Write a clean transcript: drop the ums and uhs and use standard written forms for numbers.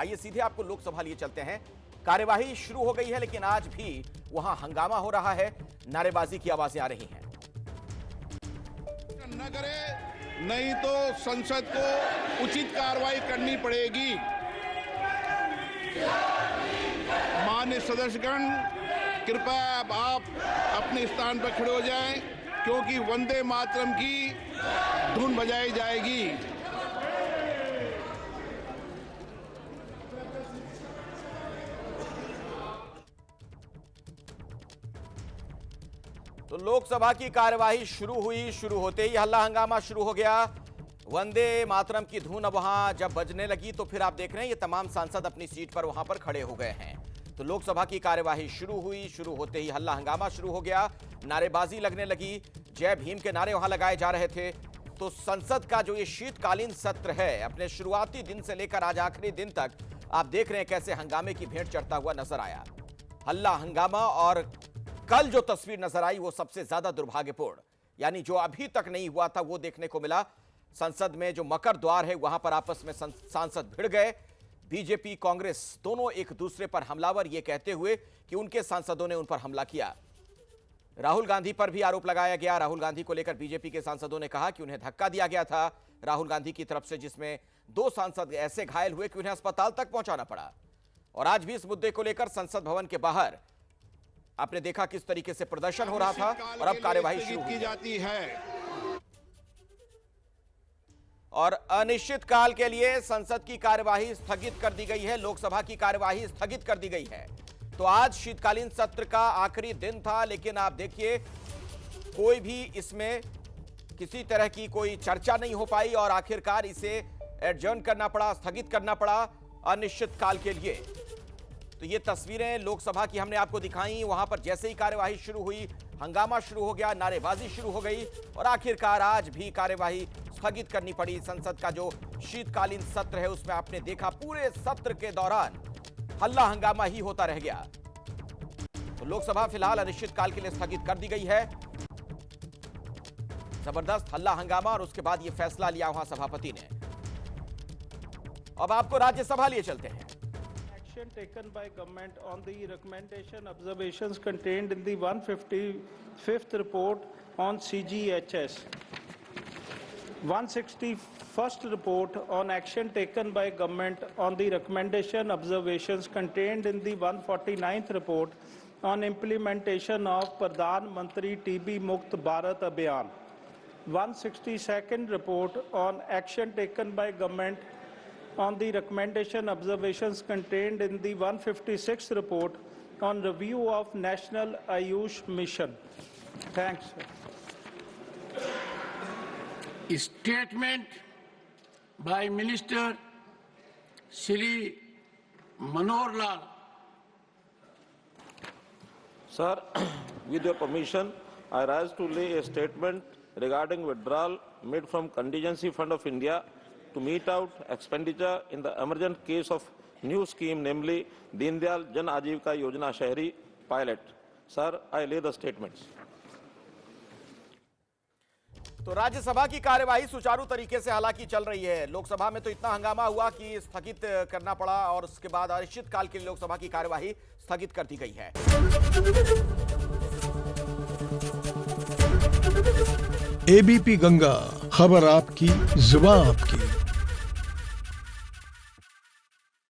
आइए सीधे आपको लोकसभा लिए चलते हैं। कार्यवाही शुरू हो गई है, लेकिन आज भी वहां हंगामा हो रहा है, नारेबाजी की आवाजें आ रही हैं। न करे, नहीं तो संसद को उचित कार्रवाई करनी पड़ेगी। माननीय सदस्यगण, कृपया आप अपने स्थान पर खड़े हो जाएं, क्योंकि वंदे मातरम की धुन बजाई जाएगी। तो लोकसभा की कार्यवाही शुरू हुई, शुरू होते ही हल्ला हंगामा शुरू हो गया। वंदे मातरम की धुन अब वहां जब बजने लगी तो फिर आप देख रहे हैं ये तमाम सांसद अपनी सीट पर वहां पर खड़े हो गए हैं। तो लोकसभा की कार्यवाही शुरू हुई, शुरू होते ही हल्ला हंगामा शुरू हो गया, नारेबाजी लगने लगी, जय भीम के नारे वहां लगाए जा रहे थे। तो संसद का जो ये शीतकालीन सत्र है, अपने शुरुआती दिन से लेकर आज आखिरी दिन तक आप देख रहे हैं कैसे हंगामे की भेंट चढ़ता हुआ नजर आया। हल्ला हंगामा, और कल जो तस्वीर नजर आई वो सबसे ज्यादा दुर्भाग्यपूर्ण, यानी जो अभी तक नहीं हुआ था वो देखने को मिला। संसद में जो मकर द्वार है वहां पर आपस में सांसद भिड़ गए। बीजेपी कांग्रेस दोनों एक दूसरे पर हमलावर, ये कहते हुए कि उनके सांसदों ने उन पर हमला किया। राहुल गांधी पर भी आरोप लगाया गया। राहुल गांधी को लेकर बीजेपी के सांसदों ने कहा कि उन्हें धक्का दिया गया था राहुल गांधी की तरफ से, जिसमें 2 सांसद ऐसे घायल हुए कि उन्हें अस्पताल तक पहुंचाना पड़ा। और आज भी इस मुद्दे को लेकर संसद भवन के बाहर आपने देखा किस तरीके से प्रदर्शन हो रहा था, और अब कार्यवाही शुरू की जाती है। और अनिश्चित काल के लिए संसद की कार्यवाही स्थगित कर दी गई है, लोकसभा की कार्यवाही स्थगित कर दी गई है। तो आज शीतकालीन सत्र का आखिरी दिन था, लेकिन आप देखिए कोई भी इसमें किसी तरह की कोई चर्चा नहीं हो पाई और आखिरकार इसे एडजर्न करना पड़ा, स्थगित करना पड़ा अनिश्चित काल के लिए। तो ये तस्वीरें लोकसभा की हमने आपको दिखाई। वहां पर जैसे ही कार्यवाही शुरू हुई, हंगामा शुरू हो गया, नारेबाजी शुरू हो गई, और आखिरकार आज भी कार्यवाही स्थगित करनी पड़ी। संसद का जो शीतकालीन सत्र है उसमें आपने देखा पूरे सत्र के दौरान हल्ला हंगामा ही होता रह गया। तो लोकसभा फिलहाल अनिश्चितकाल के लिए स्थगित कर दी गई है। जबरदस्त हल्ला हंगामा, और उसके बाद यह फैसला लिया वहां सभापति ने। अब आपको राज्यसभा लिए चलते हैं। Taken by government on the recommendation observations contained in the 155th report on CGHS, 161st report on action taken by government on the recommendation observations contained in the 149th report on implementation of Pradhan Mantri TB Mukt Bharat Abhiyan, 162nd report on action taken by government on the recommendation observations contained in the 156th report on review of National Ayush Mission. Thanks, sir. Statement by Minister Shri Manohar Lal. Sir, with your permission, I rise to lay a statement regarding withdrawal made from Contingency Fund of India to meet out expenditure in the emergent case of new scheme, namely Deen Dayal Jan Ajivika Yojana Shahri pilot. Sir, I lay the statements. तो राज्यसभा की कार्यवाही सुचारू तरीके से हालांकि चल रही है। लोकसभा में तो इतना हंगामा हुआ कि स्थगित करना पड़ा, और उसके बाद अनिश्चितकाल के लिए लोकसभा की कार्यवाही स्थगित कर दी गई है। एबीपी गंगा, खबर आपकी, जुबान आपकी।